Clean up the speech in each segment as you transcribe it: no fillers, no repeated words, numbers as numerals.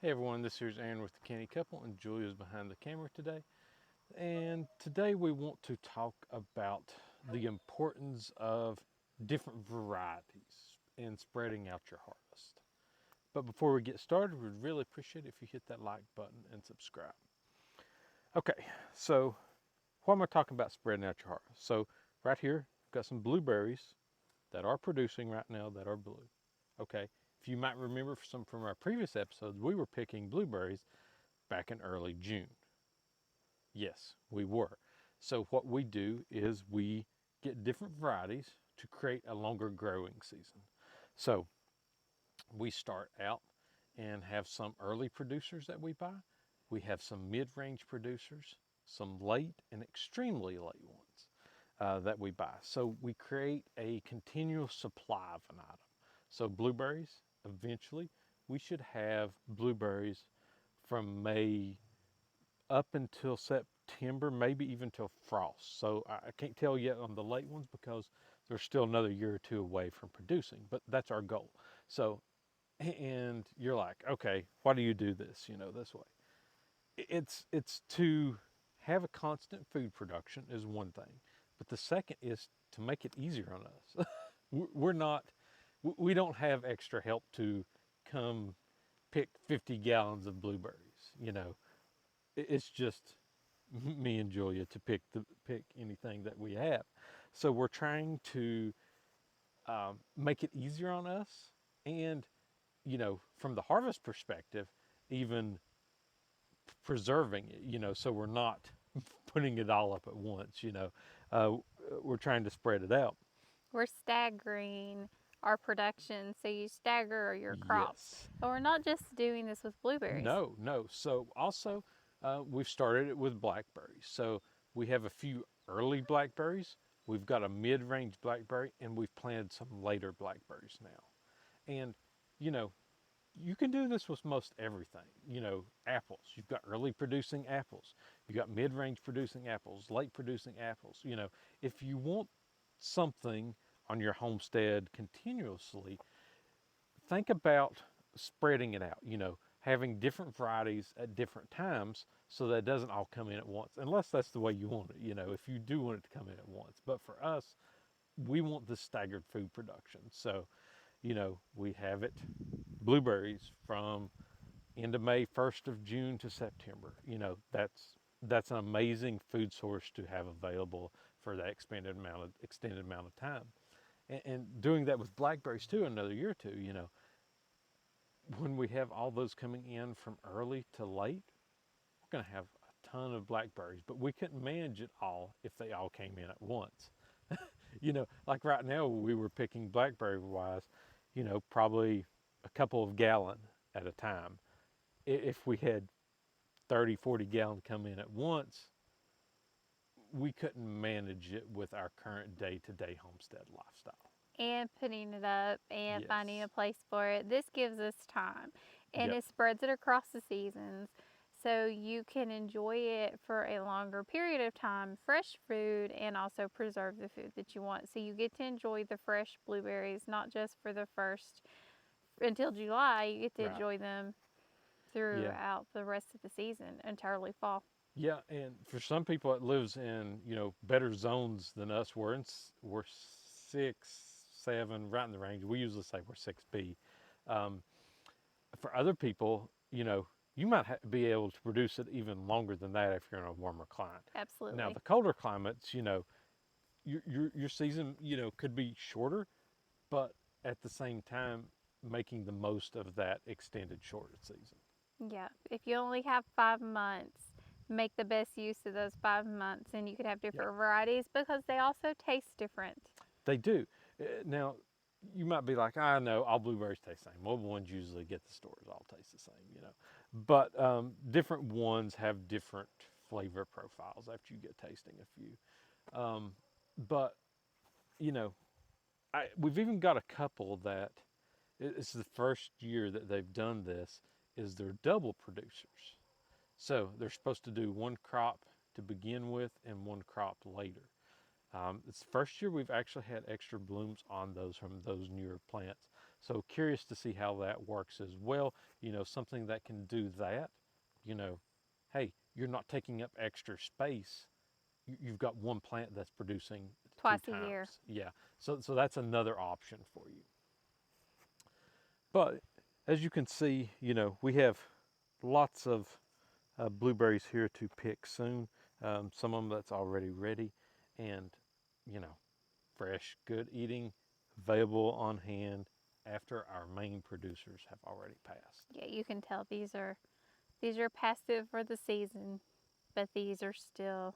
Hey everyone, this here's Aaron with the Canny Couple, and Julia's behind the camera today. And today we want to talk about the importance of different varieties in spreading out your harvest. But before we get started, we'd really appreciate it if you hit that like button and subscribe. Okay, so why am I talking about spreading out your harvest? So right here, I've got some blueberries that are producing right now that are blue. Okay, if you might remember some from our previous episodes, we were picking blueberries back in early June. Yes, we were. So what we do is we get different varieties to create a longer growing season. So we start out and have some early producers that we buy. We have some mid-range producers, some late and extremely late ones that we buy. So we create a continual supply of an item. So blueberries, eventually, we should have blueberries from May up until September, maybe even till frost. So I can't tell yet on the late ones because they're still another year or two away from producing, but that's our goal. So, and you're like, okay, why do you do this, this way? It's to have a constant food production is one thing, but the second is to make it easier on us. We're not, we don't have extra help to come pick 50 gallons of blueberries. It's just me and Julia to pick anything that we have. So we're trying to make it easier on us, and from the harvest perspective, even preserving it. So we're not putting it all up at once. Uh, we're trying to spread it out. We're staggering our production, so you stagger your crops. Yes. But we're not just doing this with blueberries. No, no. So also, we've started it with blackberries. So we have a few early blackberries. We've got a mid-range blackberry, and we've planted some later blackberries now. And you know, you can do this with most everything. Apples. You've got early producing apples. You've got mid-range producing apples, late producing apples. If you want something on your homestead continuously, think about spreading it out, having different varieties at different times so that it doesn't all come in at once, unless that's the way you want it, if you do want it to come in at once. But for us, we want the staggered food production. So, we have it blueberries from end of May, 1st of June to September. That's an amazing food source to have available for that extended amount of time. And doing that with blackberries too, another year or two, when we have all those coming in from early to late, we're going to have a ton of blackberries, but we couldn't manage it all if they all came in at once. Like right now, we were picking blackberry wise, probably a couple of gallon at a time. If we had 30, 40 gallon come in at once, we couldn't manage it with our current day-to-day homestead lifestyle. And putting it up and finding Yes. a place for it. This gives us time and Yep. it spreads it across the seasons so you can enjoy it for a longer period of time, fresh food, and also preserve the food that you want. So you get to enjoy the fresh blueberries not just for the first until July, you get to Right. enjoy them Yeah. throughout the rest of the season until early fall. Yeah, and for some people that lives in better zones than us, we're 6, 7, right in the range. We usually say we're 6B. Um, for other people, you might be able to produce it even longer than that if you're in a warmer climate. Now, Absolutely. the colder climates, your season, could be shorter, but at the same time, making the most of that extended shorter season. Yeah. If you only have 5 months, make the best use of those 5 months and you could have Yeah, different varieties because they also taste different. they do. Now, you might be like, I know all blueberries taste the same. Well, the ones usually get the stores all taste the same. But different ones have different flavor profiles after you get tasting a few. But you know, we've even got a couple that it's the first year that they've done this. Is they're double producers, so they're supposed to do one crop to begin with and one crop later. It's the first year we've actually had extra blooms on those from those newer plants. So curious to see how that works as well. Something that can do that, you know, hey, you're not taking up extra space. You've got one plant that's producing two Twice a year. times. Yeah. So that's another option for you. But as you can see, we have lots of blueberries here to pick soon. Some of them that's already ready and, you know, fresh, good eating, available on hand after our main producers have already passed. Yeah, you can tell these are passive for the season, but these are still,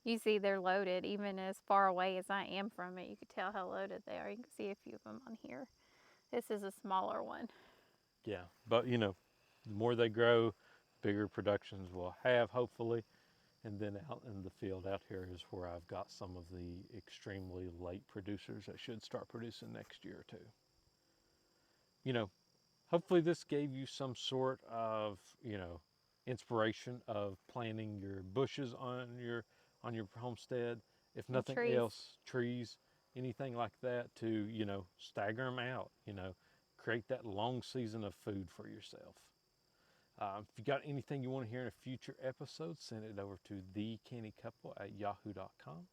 you see they're loaded. Even as far away as I am from it, you can tell how loaded they are. You can see a few of them on here. This is a smaller one. Yeah, but the more they grow, bigger productions we'll have, hopefully. And then out in the field out here is where I've got some of the extremely late producers that should start producing next year too. You know, Hopefully this gave you some sort of, inspiration of planting your bushes on your homestead. If And nothing trees. else, trees, anything like that to, stagger them out, create that long season of food for yourself. If you got anything you want to hear in a future episode, send it over to thecannycouple@yahoo.com.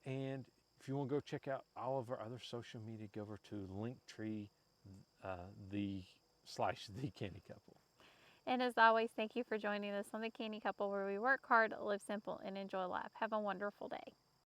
And if you want to go check out all of our other social media, go over to Linktree, the Canny Couple. And as always, thank you for joining us on the Canny Couple, where we work hard, live simple, and enjoy life. Have a wonderful day.